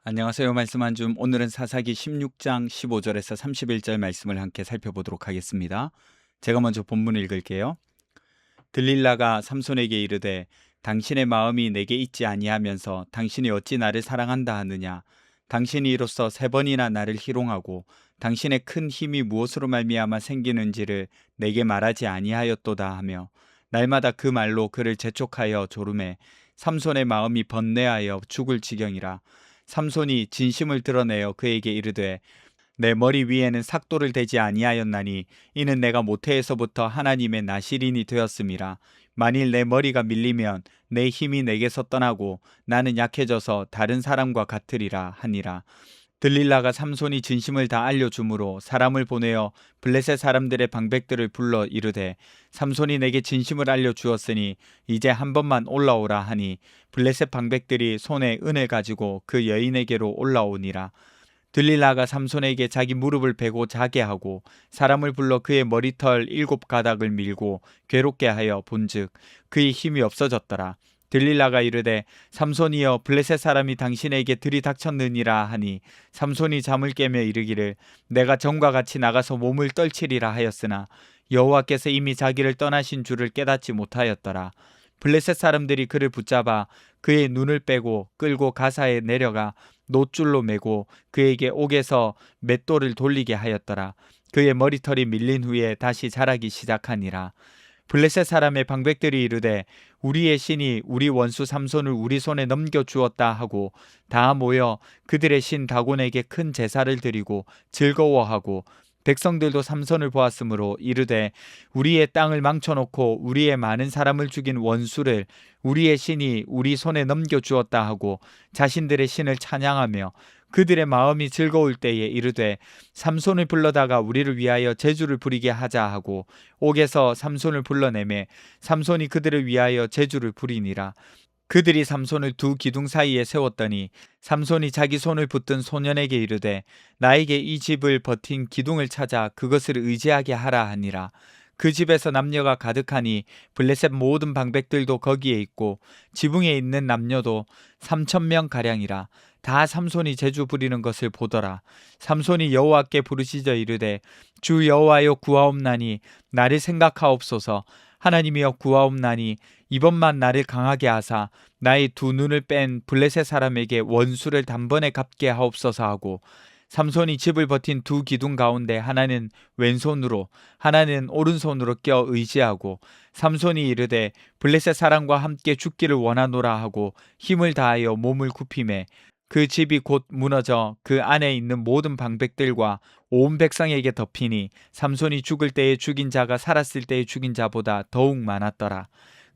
안녕하세요. 말씀 한 줌. 오늘은 사사기 16장 15절에서 31절 말씀을 함께 살펴보도록 하겠습니다. 제가 먼저 본문을 읽을게요. 들릴라가 삼손에게 이르되 당신의 마음이 내게 있지 아니하면서 당신이 어찌 나를 사랑한다 하느냐. 당신이 이로써 3번이나 나를 희롱하고 당신의 큰 힘이 무엇으로 말미암아 생기는지를 내게 말하지 아니하였도다 하며 날마다 그 말로 그를 재촉하여 조르매 삼손의 마음이 번뇌하여 죽을 지경이라. 삼손이 진심을 드러내어 그에게 이르되 내 머리 위에는 삭도를 대지 아니하였나니 이는 내가 모태에서부터 하나님의 나실인이 되었음이라. 만일 내 머리가 밀리면 내 힘이 내게서 떠나고 나는 약해져서 다른 사람과 같으리라 하니라. 들릴라가 삼손이 진심을 다 알려주므로 사람을 보내어 블레셋 사람들의 방백들을 불러 이르되 삼손이 내게 진심을 알려주었으니 이제 한 번만 올라오라 하니 블레셋 방백들이 손에 은을 가지고 그 여인에게로 올라오니라. 들릴라가 삼손에게 자기 무릎을 베고 자게 하고 사람을 불러 그의 머리털 7가닥을 밀고 괴롭게 하여 본즉 그의 힘이 없어졌더라. 들릴라가 이르되 삼손이여 블레셋 사람이 당신에게 들이닥쳤느니라 하니 삼손이 잠을 깨며 이르기를 내가 전과 같이 나가서 몸을 떨치리라 하였으나 여호와께서 이미 자기를 떠나신 줄을 깨닫지 못하였더라. 블레셋 사람들이 그를 붙잡아 그의 눈을 빼고 끌고 가사에 내려가 놋줄로 매고 그에게 옥에서 맷돌을 돌리게 하였더라. 그의 머리털이 밀린 후에 다시 자라기 시작하니라. 블레셋 사람의 방백들이 이르되 우리의 신이 우리 원수 삼손을 우리 손에 넘겨주었다 하고 다 모여 그들의 신 다곤에게 큰 제사를 드리고 즐거워하고 백성들도 삼손을 보았으므로 이르되 우리의 땅을 망쳐놓고 우리의 많은 사람을 죽인 원수를 우리의 신이 우리 손에 넘겨주었다 하고 자신들의 신을 찬양하며 그들의 마음이 즐거울 때에 이르되 삼손을 불러다가 우리를 위하여 제주를 부리게 하자 하고 옥에서 삼손을 불러내매 삼손이 그들을 위하여 제주를 부리니라. 그들이 삼손을 두 기둥 사이에 세웠더니 삼손이 자기 손을 붙든 소년에게 이르되 나에게 이 집을 버틴 기둥을 찾아 그것을 의지하게 하라 하니라. 그 집에서 남녀가 가득하니 블레셋 모든 방백들도 거기에 있고 지붕에 있는 남녀도 3,000명 가량이라. 다 삼손이 제주 부리는 것을 보더라. 삼손이 여호와께 부르짖어 이르되 주 여호와여 구하옵나니 나를 생각하옵소서. 하나님이여 구하옵나니 이번만 나를 강하게 하사 나의 두 눈을 뺀 블레셋 사람에게 원수를 단번에 갚게 하옵소서 하고 삼손이 집을 버틴 두 기둥 가운데 하나는 왼손으로 하나는 오른손으로 껴 의지하고 삼손이 이르되 블레셋 사람과 함께 죽기를 원하노라 하고 힘을 다하여 몸을 굽히매 그 집이 곧 무너져 그 안에 있는 모든 방백들과 온 백성에게 덮이니 삼손이 죽을 때에 죽인 자가 살았을 때에 죽인 자보다 더욱 많았더라.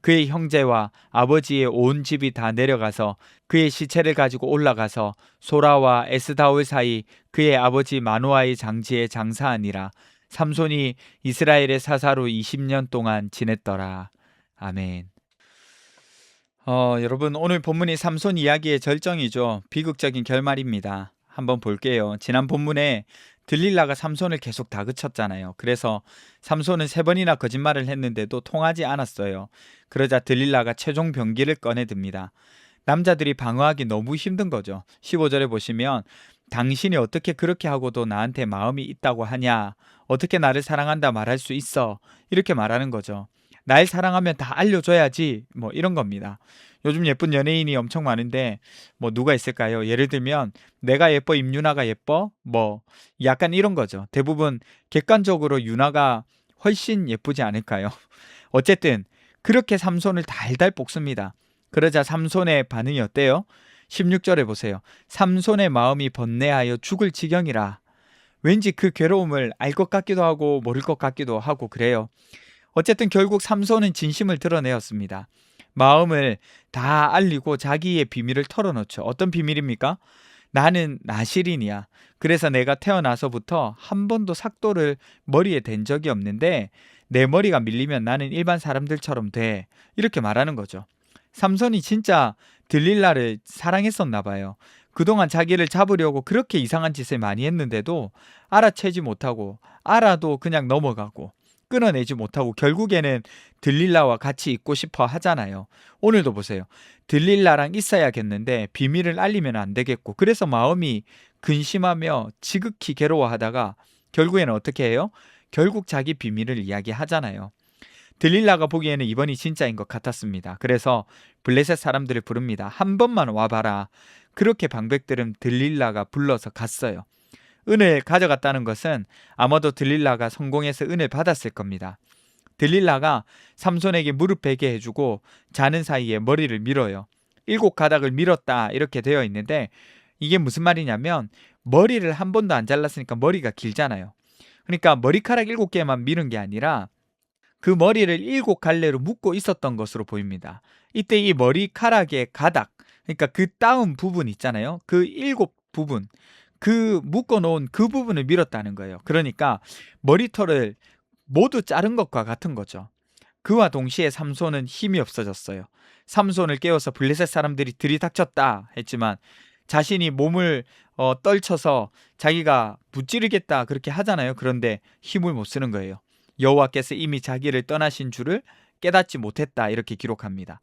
그의 형제와 아버지의 온 집이 다 내려가서 그의 시체를 가지고 올라가서 소라와 에스다올 사이 그의 아버지 마노아의 장지에 장사하니라. 삼손이 이스라엘의 사사로 20년 동안 지냈더라. 아멘. 여러분 오늘 본문이 삼손 이야기의 절정이죠. 비극적인 결말입니다. 한번 볼게요. 지난 본문에 들릴라가 삼손을 계속 다그쳤잖아요. 그래서 삼손은 3번이나 거짓말을 했는데도 통하지 않았어요. 그러자 들릴라가 최종 병기를 꺼내듭니다. 남자들이 방어하기 너무 힘든 거죠. 15절에 보시면 당신이 어떻게 그렇게 하고도 나한테 마음이 있다고 하냐? 어떻게 나를 사랑한다 말할 수 있어? 이렇게 말하는 거죠. 날 사랑하면 다 알려줘야지 뭐 이런 겁니다. 요즘 예쁜 연예인이 엄청 많은데 뭐 누가 있을까요? 예를 들면 내가 예뻐 임윤아가 예뻐 뭐 약간 이런 거죠. 대부분 객관적으로 윤아가 훨씬 예쁘지 않을까요? 어쨌든 그렇게 삼손을 달달 볶습니다. 그러자 삼손의 반응이 어때요? 16절에 보세요. 삼손의 마음이 번뇌하여 죽을 지경이라. 왠지 그 괴로움을 알 것 같기도 하고 모를 것 같기도 하고 그래요. 어쨌든 결국 삼손은 진심을 드러내었습니다. 마음을 다 알리고 자기의 비밀을 털어놓죠. 어떤 비밀입니까? 나는 나실인이야. 그래서 내가 태어나서부터 한 번도 삭도를 머리에 댄 적이 없는데 내 머리가 밀리면 나는 일반 사람들처럼 돼. 이렇게 말하는 거죠. 삼손이 진짜 들릴라를 사랑했었나 봐요. 그동안 자기를 잡으려고 그렇게 이상한 짓을 많이 했는데도 알아채지 못하고 알아도 그냥 넘어가고 끊어내지 못하고 결국에는 들릴라와 같이 있고 싶어 하잖아요. 오늘도 보세요. 들릴라랑 있어야겠는데 비밀을 알리면 안 되겠고, 그래서 마음이 근심하며 지극히 괴로워하다가 결국에는 어떻게 해요? 결국 자기 비밀을 이야기하잖아요. 들릴라가 보기에는 이번이 진짜인 것 같았습니다. 그래서 블레셋 사람들을 부릅니다. 한 번만 와봐라. 그렇게 방백들은 들릴라가 불러서 갔어요. 은을 가져갔다는 것은 아마도 들릴라가 성공해서 은을 받았을 겁니다. 들릴라가 삼손에게 무릎 베게 해주고 자는 사이에 머리를 밀어요. 7가닥을 밀었다 이렇게 되어 있는데, 이게 무슨 말이냐면 머리를 한 번도 안 잘랐으니까 머리가 길잖아요. 그러니까 머리카락 7개만 밀은 게 아니라 그 머리를 7갈래로 묶고 있었던 것으로 보입니다. 이때 이 머리카락의 가닥, 그러니까 그 다운 부분 있잖아요. 그 7부분, 그 묶어놓은 그 부분을 밀었다는 거예요. 그러니까 머리털을 모두 자른 것과 같은 거죠. 그와 동시에 삼손은 힘이 없어졌어요. 삼손을 깨워서 블레셋 사람들이 들이닥쳤다 했지만 자신이 몸을 떨쳐서 자기가 무찌르겠다 그렇게 하잖아요. 그런데 힘을 못 쓰는 거예요. 여호와께서 이미 자기를 떠나신 줄을 깨닫지 못했다 이렇게 기록합니다.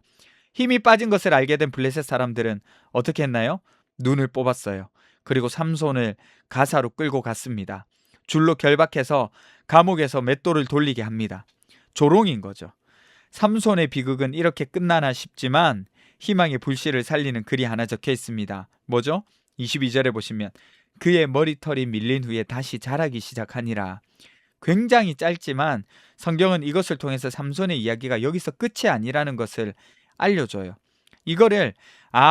힘이 빠진 것을 알게 된 블레셋 사람들은 어떻게 했나요? 눈을 뽑았어요. 그리고 삼손을 가사로 끌고 갔습니다. 줄로 결박해서 감옥에서 맷돌을 돌리게 합니다. 조롱인 거죠. 삼손의 비극은 이렇게 끝나나 싶지만 희망의 불씨를 살리는 글이 하나 적혀 있습니다. 뭐죠? 22절에 보시면 그의 머리털이 밀린 후에 다시 자라기 시작하니라. 굉장히 짧지만 성경은 이것을 통해서 삼손의 이야기가 여기서 끝이 아니라는 것을 알려줘요. 이거를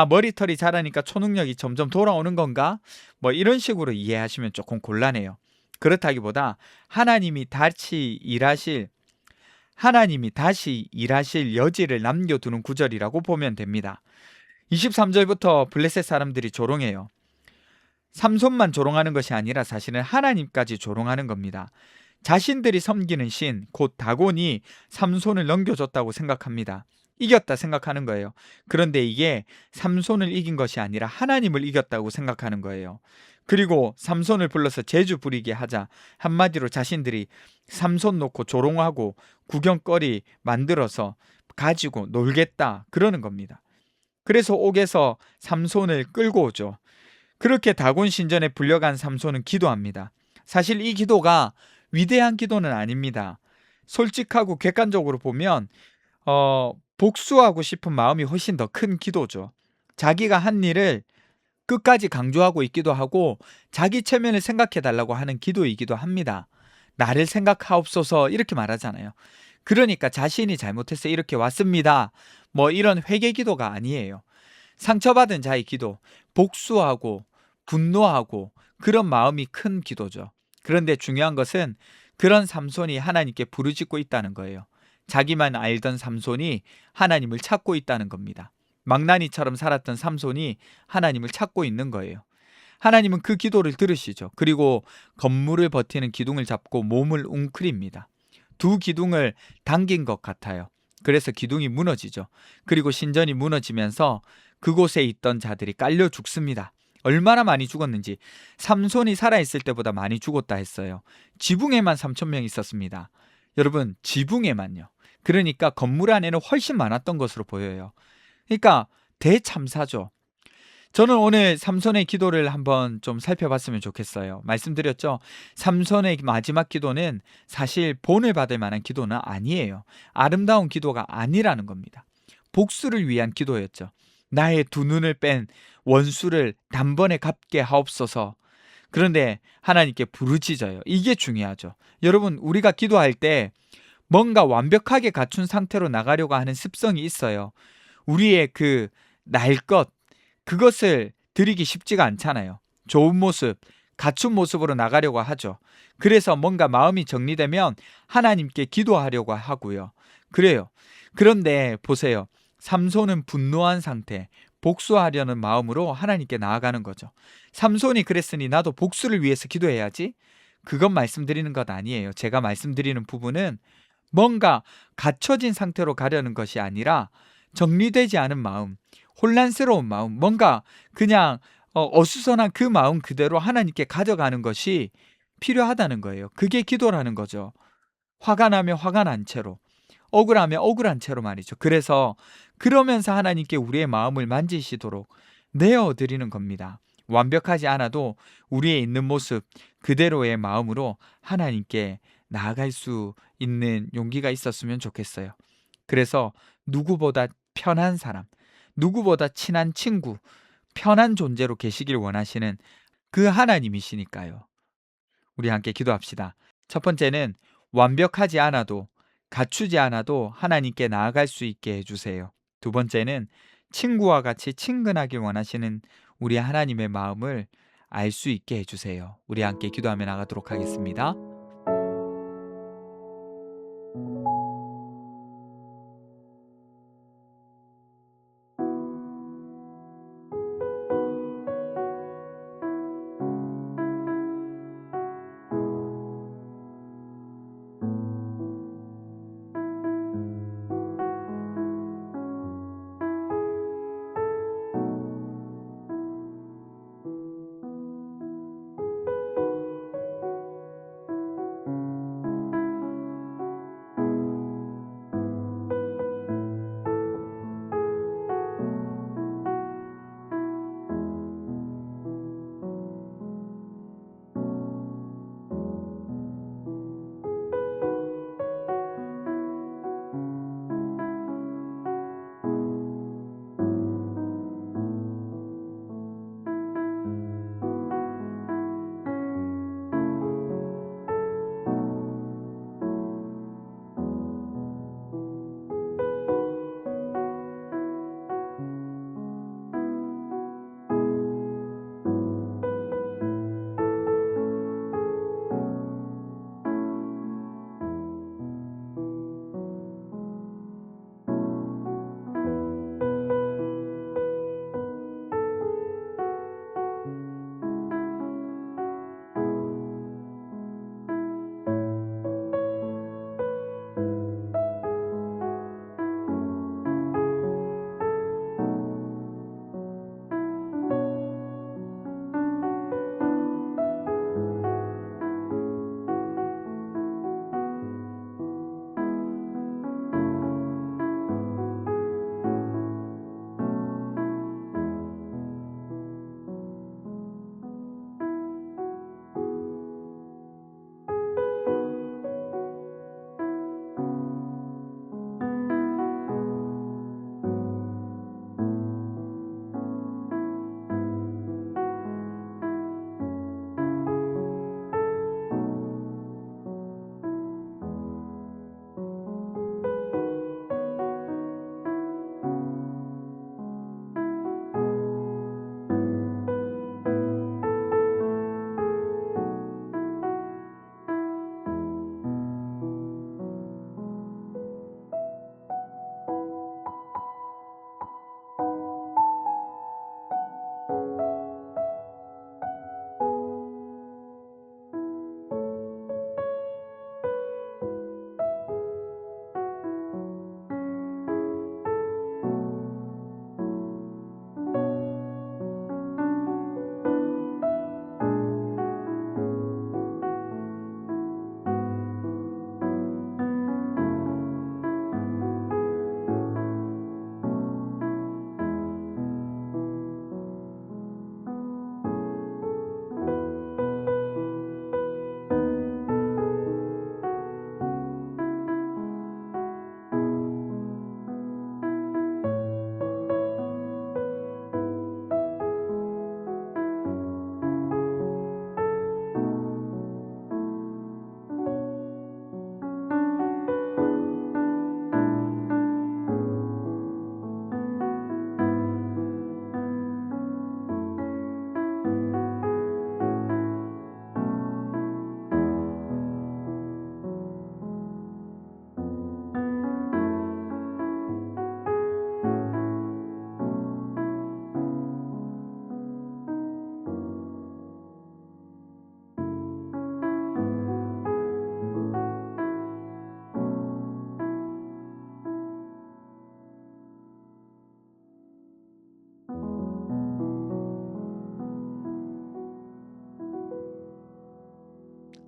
머리털이 자라니까 초능력이 점점 돌아오는 건가? 뭐 이런 식으로 이해하시면 조금 곤란해요. 그렇다기보다 하나님이 다시 일하실 여지를 남겨두는 구절이라고 보면 됩니다. 23절부터 블레셋 사람들이 조롱해요. 삼손만 조롱하는 것이 아니라 사실은 하나님까지 조롱하는 겁니다. 자신들이 섬기는 신, 곧 다곤이 삼손을 넘겨줬다고 생각합니다. 이겼다 생각하는 거예요. 그런데 이게 삼손을 이긴 것이 아니라 하나님을 이겼다고 생각하는 거예요. 그리고 삼손을 불러서 제주 부리게 하자 한마디로 자신들이 삼손 놓고 조롱하고 구경거리 만들어서 가지고 놀겠다 그러는 겁니다. 그래서 옥에서 삼손을 끌고 오죠. 그렇게 다곤 신전에 불려간 삼손은 기도합니다. 사실 이 기도가 위대한 기도는 아닙니다. 솔직하고 객관적으로 보면 복수하고 싶은 마음이 훨씬 더 큰 기도죠. 자기가 한 일을 끝까지 강조하고 있기도 하고 자기 체면을 생각해 달라고 하는 기도이기도 합니다. 나를 생각하옵소서 이렇게 말하잖아요. 그러니까 자신이 잘못해서 이렇게 왔습니다. 뭐 이런 회개 기도가 아니에요. 상처받은 자의 기도, 복수하고 분노하고 그런 마음이 큰 기도죠. 그런데 중요한 것은 그런 삼손이 하나님께 부르짖고 있다는 거예요. 자기만 알던 삼손이 하나님을 찾고 있다는 겁니다. 망나니처럼 살았던 삼손이 하나님을 찾고 있는 거예요. 하나님은 그 기도를 들으시죠. 그리고 건물을 버티는 기둥을 잡고 몸을 웅크립니다. 두 기둥을 당긴 것 같아요. 그래서 기둥이 무너지죠. 그리고 신전이 무너지면서 그곳에 있던 자들이 깔려 죽습니다. 얼마나 많이 죽었는지 삼손이 살아있을 때보다 많이 죽었다 했어요. 지붕에만 3,000명 있었습니다. 여러분, 지붕에만요. 그러니까 건물 안에는 훨씬 많았던 것으로 보여요. 그러니까 대참사죠. 저는 오늘 삼손의 기도를 한번 좀 살펴봤으면 좋겠어요. 말씀드렸죠. 삼손의 마지막 기도는 사실 본을 받을 만한 기도는 아니에요. 아름다운 기도가 아니라는 겁니다. 복수를 위한 기도였죠. 나의 두 눈을 뺀 원수를 단번에 갚게 하옵소서. 그런데 하나님께 부르짖어요. 이게 중요하죠. 여러분, 우리가 기도할 때 뭔가 완벽하게 갖춘 상태로 나가려고 하는 습성이 있어요. 우리의 그 날 것, 그것을 드리기 쉽지가 않잖아요. 좋은 모습, 갖춘 모습으로 나가려고 하죠. 그래서 뭔가 마음이 정리되면 하나님께 기도하려고 하고요. 그래요. 그런데 보세요. 삼손은 분노한 상태, 복수하려는 마음으로 하나님께 나아가는 거죠. 삼손이 그랬으니 나도 복수를 위해서 기도해야지. 그건 말씀드리는 것 아니에요. 제가 말씀드리는 부분은 뭔가 갖춰진 상태로 가려는 것이 아니라 정리되지 않은 마음, 혼란스러운 마음, 뭔가 그냥 어수선한 그 마음 그대로 하나님께 가져가는 것이 필요하다는 거예요. 그게 기도라는 거죠. 화가 나면 화가 난 채로, 억울하면 억울한 채로 말이죠. 그래서 그러면서 하나님께 우리의 마음을 만지시도록 내어드리는 겁니다. 완벽하지 않아도 우리의 있는 모습 그대로의 마음으로 하나님께 나아갈 수 있는 용기가 있었으면 좋겠어요. 그래서 누구보다 편한 사람, 누구보다 친한 친구, 편한 존재로 계시길 원하시는 그 하나님이시니까요. 우리 함께 기도합시다. 첫 번째는 완벽하지 않아도, 갖추지 않아도 하나님께 나아갈 수 있게 해주세요. 두 번째는 친구와 같이 친근하길 원하시는 우리 하나님의 마음을 알 수 있게 해주세요. 우리 함께 기도하며 나가도록 하겠습니다.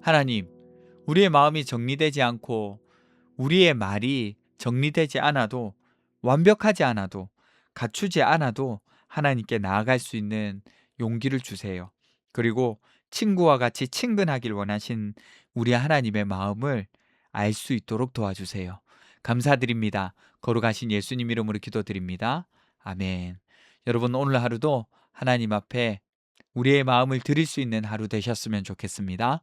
하나님, 우리의 마음이 정리되지 않고 우리의 말이 정리되지 않아도, 완벽하지 않아도, 갖추지 않아도 하나님께 나아갈 수 있는 용기를 주세요. 그리고 친구와 같이 친근하길 원하신 우리 하나님의 마음을 알 수 있도록 도와주세요. 감사드립니다. 거룩하신 예수님 이름으로 기도드립니다. 아멘. 여러분, 오늘 하루도 하나님 앞에 우리의 마음을 드릴 수 있는 하루 되셨으면 좋겠습니다.